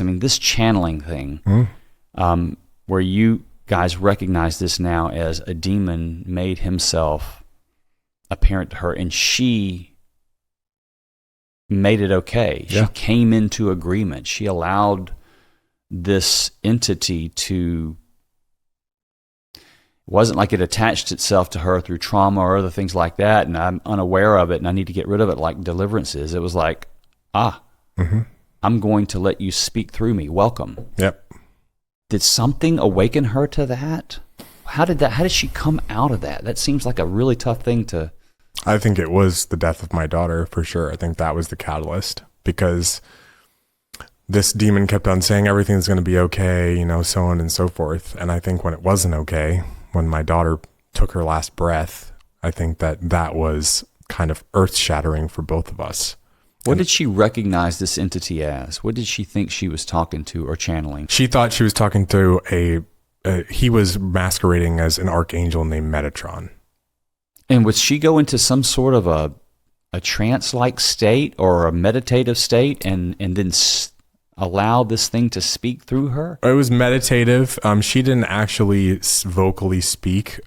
I mean, this channeling thing, where you guys recognize this now as a demon made himself apparent to her, and she made it okay. Yeah. She came into agreement. She allowed this entity to, it wasn't like it attached itself to her through trauma or other things like that, and I'm unaware of it and I need to get rid of it like deliverance is. It was like, I'm going to let you speak through me. Welcome. Yep. Did something awaken her to that? How did she come out of that? That seems like a really tough thing to... I think it was the death of my daughter, for sure. I think that was the catalyst, because this demon kept on saying everything's going to be okay, you know, so on and so forth. And I think when it wasn't okay, when my daughter took her last breath, I think that was kind of earth-shattering for both of us. What did she recognize this entity as? What did she think she was talking to or channeling? She thought she was talking to he was masquerading as an archangel named Metatron. And would she go into some sort of a trance-like state or a meditative state and then allow this thing to speak through her? It was meditative. She didn't actually vocally speak.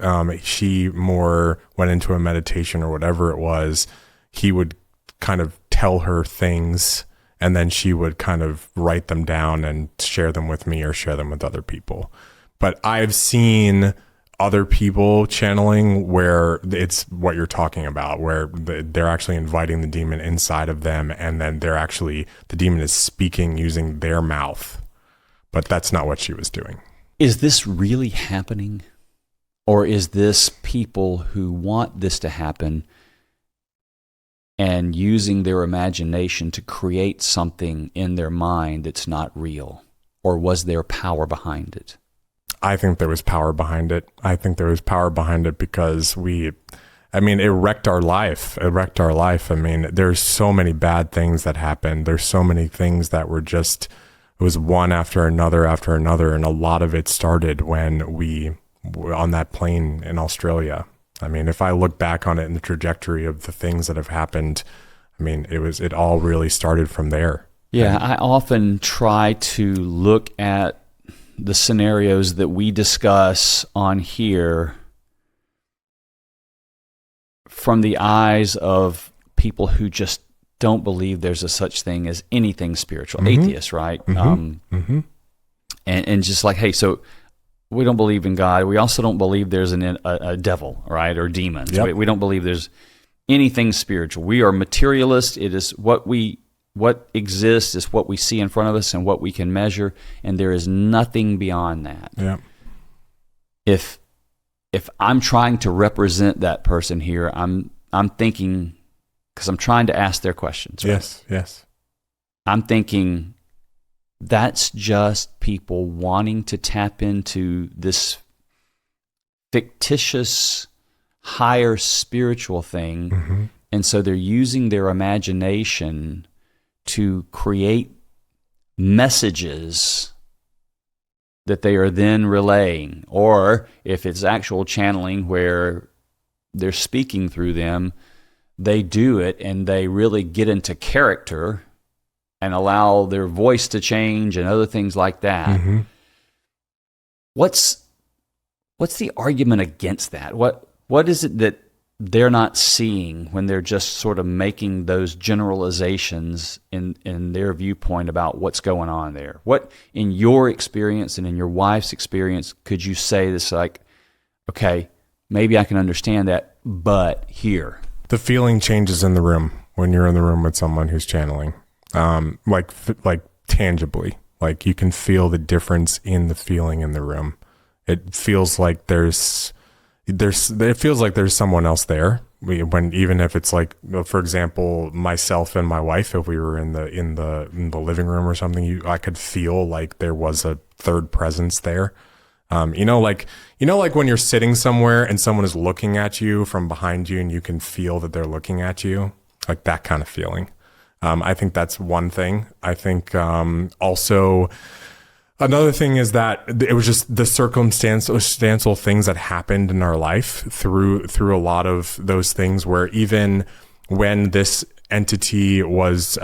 She more went into a meditation or whatever it was. He would kind of tell her things, and then she would kind of write them down and share them with me or share them with other people. But I've seen other people channeling where it's what you're talking about, where they're actually inviting the demon inside of them, and then the demon is speaking using their mouth. But that's not what she was doing. Is this really happening? Or is this people who want this to happen and using their imagination to create something in their mind that's not real? Or was there power behind it? I think there was power behind it. I think there was power behind it because it wrecked our life. It wrecked our life. I mean, there's so many bad things that happened. There's so many things that were just, it was one after another. And a lot of it started when we were on that plane in Australia. I mean, if I look back on it in the trajectory of the things that have happened, I mean, it all really started from there. Yeah, I often try to look at the scenarios that we discuss on here from the eyes of people who just don't believe there's a such thing as anything spiritual, atheists, right? And just like, hey, so we don't believe in God. We also don't believe there's a devil, right, or demons. Yep. We don't believe there's anything spiritual. We are materialist. It is what exists is what we see in front of us and what we can measure, and there is nothing beyond that. Yeah. If I'm trying to represent that person here, I'm thinking, because I'm trying to ask their questions. Right? Yes. I'm thinking that's just people wanting to tap into this fictitious, higher spiritual thing, and so they're using their imagination to create messages that they are then relaying. Or if it's actual channeling where they're speaking through them, they do it and they really get into character and allow their voice to change and other things like that. What's the argument against that? What is it that they're not seeing when they're just sort of making those generalizations in their viewpoint about what's going on there? What, in your experience and in your wife's experience, could you say this like, okay, maybe I can understand that, but here? The feeling changes in the room when you're in the room with someone who's channeling, like tangibly. Like you can feel the difference in the feeling in the room. It feels like there's someone else there. Even if it's like, for example, myself and my wife, if we were in the living room or something, I could feel like there was a third presence there. Like when you're sitting somewhere and someone is looking at you from behind you and you can feel that they're looking at you, like that kind of feeling. I think that's one thing. I think also another thing is that it was just the circumstantial things that happened in our life through a lot of those things, where even when this entity was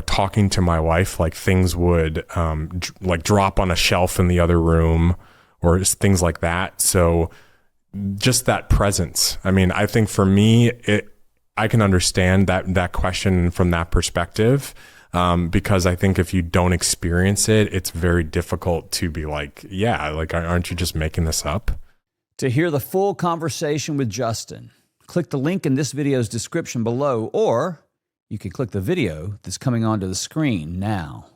talking to my wife, like things would like drop on a shelf in the other room or things like that. So just that presence. I mean, I think for me, I can understand that question from that perspective, because I think if you don't experience it, it's very difficult to be like, yeah, like, aren't you just making this up? To hear the full conversation with Justin, click the link in this video's description below, or you can click the video that's coming onto the screen now.